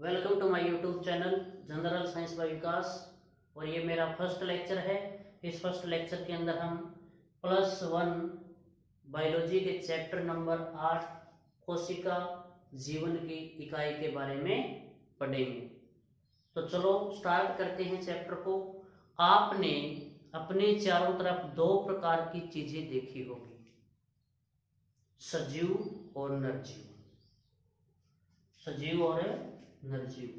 Welcome to my YouTube channel general science by Vikas. और ये मेरा फर्स्ट लेक्चर है। इस फर्स्ट लेक्चर के अंदर हम +1 बायोलॉजी के चैप्टर नंबर 8 कोशिका जीवन की इकाई के बारे में पढ़ेंगे। तो चलो स्टार्ट करते हैं चैप्टर को। आपने अपने चारों तरफ दो प्रकार की चीजें देखी होगी, सजीव और निर्जीव। सजीव और निर्जीव,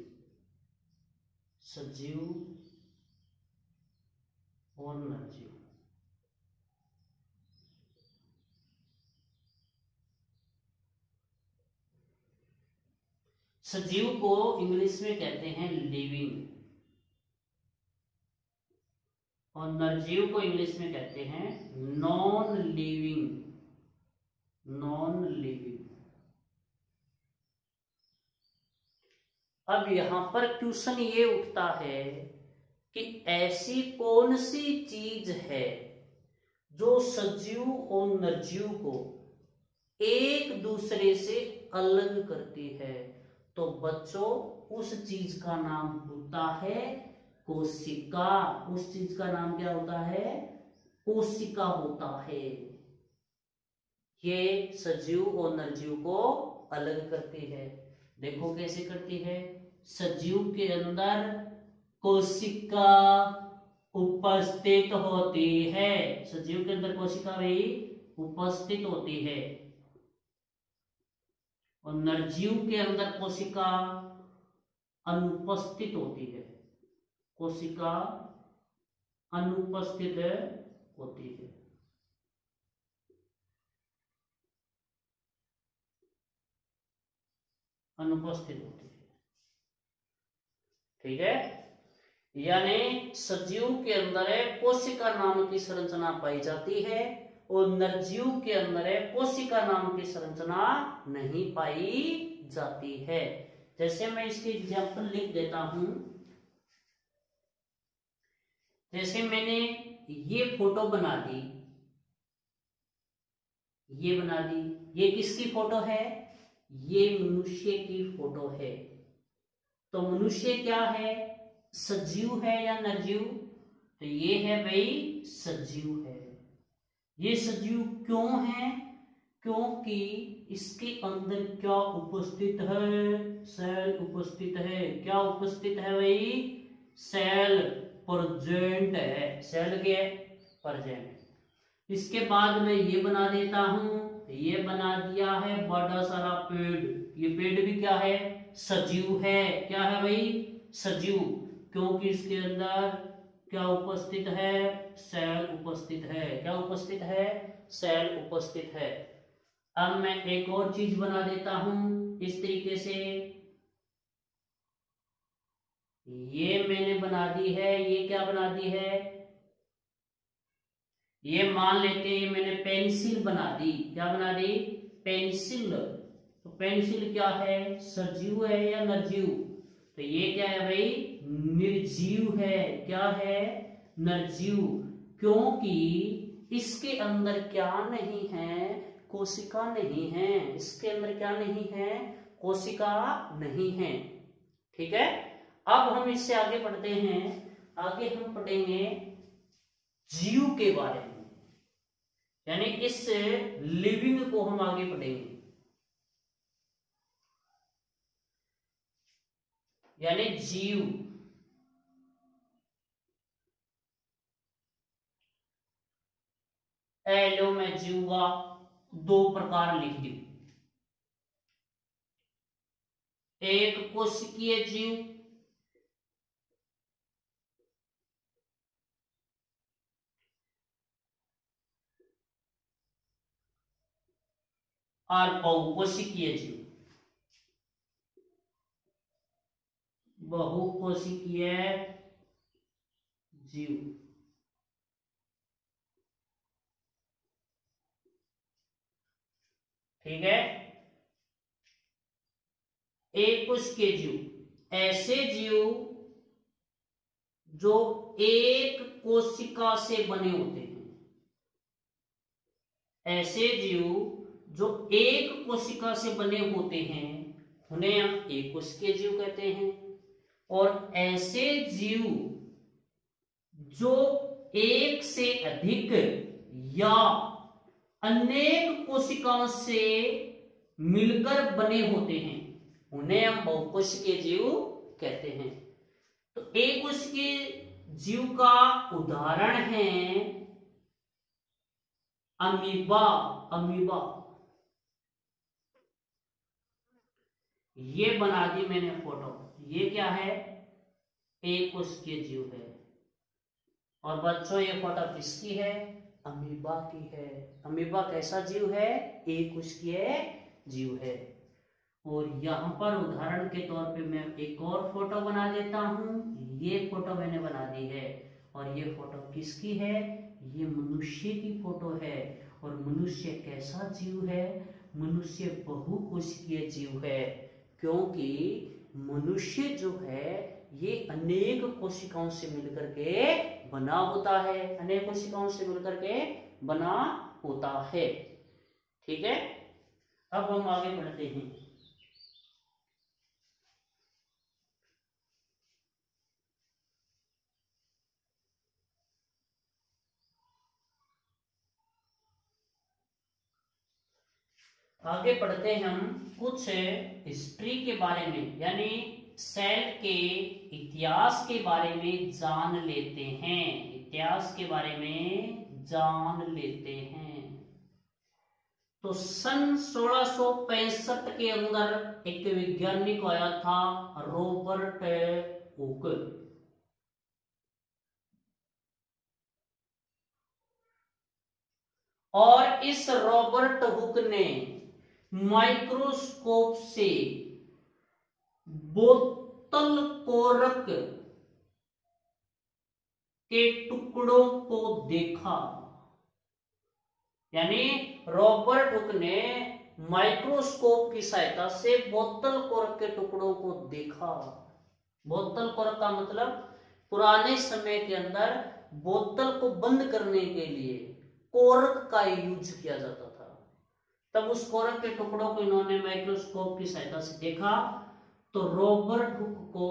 सजीव और निर्जीव। सजीव को इंग्लिश में कहते हैं लिविंग और निर्जीव को इंग्लिश में कहते हैं नॉन लिविंग। Non living. अब यहां पर क्वेश्चन ये उठता है कि ऐसी कौन सी चीज है जो सजीव और निर्जीव को एक दूसरे से अलग करती है। तो बच्चों उस चीज का नाम होता है कोशिका। उस चीज का नाम क्या होता है? कोशिका होता है। ये सजीव और निर्जीव को अलग करती है। देखो कैसे करती है। सजीव के अंदर कोशिका उपस्थित होती है। सजीव के अंदर कोशिका भी उपस्थित होती है और निर्जीव के अंदर कोशिका अनुपस्थित होती है। कोशिका अनुपस्थित होती है। अनुपस्थित होती है। ठीक है। यानी सजीव के अंदर कोशिका नाम की संरचना पाई जाती है और निर्जीव के अंदर कोशिका नाम की संरचना नहीं पाई जाती है। जैसे मैं इसकी एग्जांपल लिख देता हूं। जैसे मैंने ये फोटो बना दी, ये बना दी। ये किसकी फोटो है? ये मनुष्य की फोटो है। तो मनुष्य क्या है? सजीव है या निर्जीव? तो ये है भाई सजीव है। ये सजीव क्यों है? क्योंकि इसके अंदर क्या उपस्थित है? सेल उपस्थित है। क्या उपस्थित है भाई? सेल प्रेजेंट है। सेल के प्रेजेंट। इसके बाद में ये बना देता हूं। ये बना दिया है बड़ा सारा पेड़। ये पेड़ भी क्या है? सजीव है। क्या है भाई? सजीव। क्योंकि इसके अंदर क्या उपस्थित है? सेल उपस्थित है। क्या उपस्थित है? सेल उपस्थित है। अब मैं एक और चीज बना देता हूं इस तरीके से। ये मैंने बना दी है। ये क्या बना दी है? ये मान लेते हैं मैंने पेंसिल बना दी। क्या बना दी? पेंसिल। तो पेंसिल क्या है? सजीव है या निर्जीव? तो ये क्या है भाई? निर्जीव है। क्या है? निर्जीव। क्योंकि इसके अंदर क्या नहीं है? कोशिका नहीं है। इसके अंदर क्या नहीं है? कोशिका नहीं है। ठीक है। अब हम इससे आगे बढ़ते हैं। आगे हम पढ़ेंगे जीव के बारे में, यानी इस लिविंग को हम आगे पढ़ेंगे। यानी जीव। लो मैं जीव का दो प्रकार लिख दी। एक कोशिकीय जीव और बहुकोशिकीय जीव। बहुकोशिकीय जीव। ठीक है। एक कोशिकीय जीव ऐसे जीव जो एक कोशिका से बने होते हैं। ऐसे जीव जो एक कोशिका से बने होते हैं उन्हें हम एकोशिकीय जीव कहते हैं। और ऐसे जीव जो एक से अधिक या अनेक कोशिकाओं से मिलकर बने होते हैं उन्हें हम बहुकोशिकीय जीव कहते हैं। तो एकोशिकीय जीव का उदाहरण है अमीबा। अमीबा ये बना दी मैंने फोटो, ये क्या है? एकोशिकीय जीव है। और बच्चों ये फोटो किसकी है? अमीबा की है। अमीबा कैसा जीव है? एकोशिकीय जीव है। और यहां पर उदाहरण के तौर पे मैं एक और फोटो बना देता हूं। ये फोटो मैंने बना दी है। और ये फोटो किसकी है? ये मनुष्य की फोटो है। और मनुष्य कैसा जीव है? मनुष्य बहुकोशिकीय जीव है, क्योंकि मनुष्य जो है ये अनेक कोशिकाओं से मिलकर के बना होता है। अनेक कोशिकाओं से मिलकर के बना होता है। ठीक है, अब हम आगे बढ़ते हैं। आगे पढ़ते हैं हम कुछ हिस्ट्री के बारे में, यानी सेल के इतिहास के बारे में जान लेते हैं। इतिहास के बारे में जान लेते हैं। तो सन 1665 के अंदर एक वैज्ञानिक आया था, रॉबर्ट हुक। और इस रॉबर्ट हुक ने माइक्रोस्कोप से बोतल कोरक के टुकड़ों को देखा। यानी रॉबर्ट हुक ने माइक्रोस्कोप की सहायता से बोतल कोरक के टुकड़ों को देखा। बोतल कोरक का मतलब पुराने समय के अंदर बोतल को बंद करने के लिए कोरक का यूज किया जाता था। तब उस कोरक के टुकड़ों को इन्होंने माइक्रोस्कोप की सहायता से देखा। तो रॉबर्ट हुक को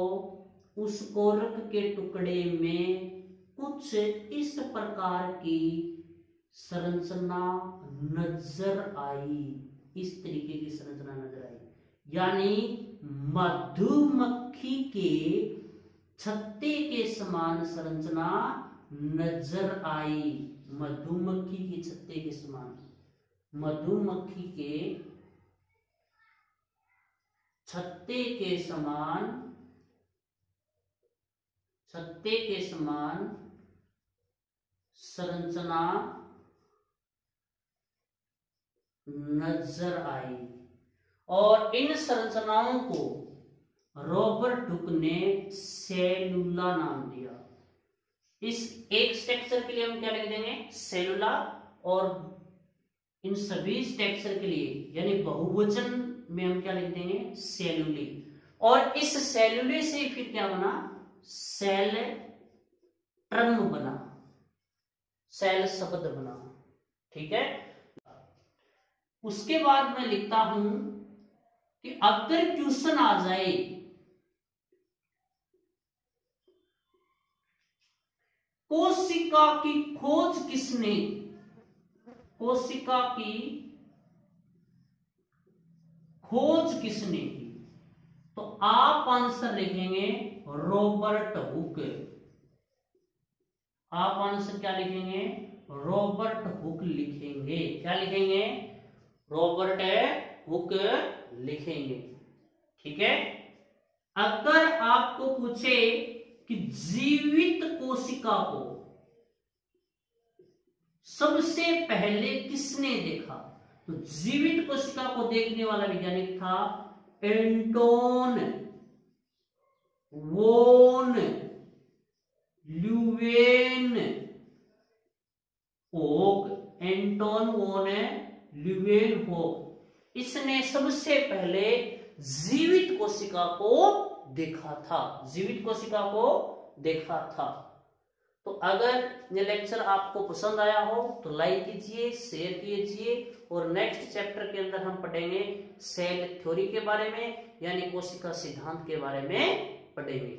उस कोरक के टुकड़े में कुछ इस प्रकार की संरचना नजर आई। इस तरीके की संरचना नजर आई, यानी मधुमक्खी के छत्ते के समान संरचना नजर आई। मधुमक्खी के छत्ते के समान, मधुमक्खी के छत्ते के समान, छत्ते के समान संरचना नजर आई। और इन संरचनाओं को रॉबर्ट हुक ने सेलुला नाम दिया। इस एक स्ट्रक्चर के लिए हम क्या लिख देंगे? सेलुला। और इन सभी स्ट्रक्चर के लिए यानी बहुवचन में हम क्या लिख देंगे? सेलुली। और इस सेलुले से फिर क्या बना? सेल टर्म बना, सेल शब्द बना। ठीक है, उसके बाद मैं लिखता हूं कि अगर क्वेश्चन आ जाए कोशिका की खोज किसने, कोशिका की खोज किसने की, तो आप आंसर लिखेंगे रॉबर्ट हुक। आप आंसर क्या लिखेंगे? रॉबर्ट हुक लिखेंगे। क्या लिखेंगे? रॉबर्ट हुक लिखेंगे। ठीक है, अगर आपको पूछे कि जीवित कोशिका को सबसे पहले किसने देखा, तो जीवित कोशिका को देखने वाला वैज्ञानिक था एंटोन वोन ल्यूवेन होक। एंटोन वोन ल्यूवेन होक, इसने सबसे पहले जीवित कोशिका को देखा था। जीवित कोशिका को देखा था। तो अगर ये लेक्चर आपको पसंद आया हो तो लाइक कीजिए, शेयर कीजिए, और नेक्स्ट चैप्टर के अंदर हम पढ़ेंगे सेल थ्योरी के बारे में, यानी कोशिका सिद्धांत के बारे में पढ़ेंगे।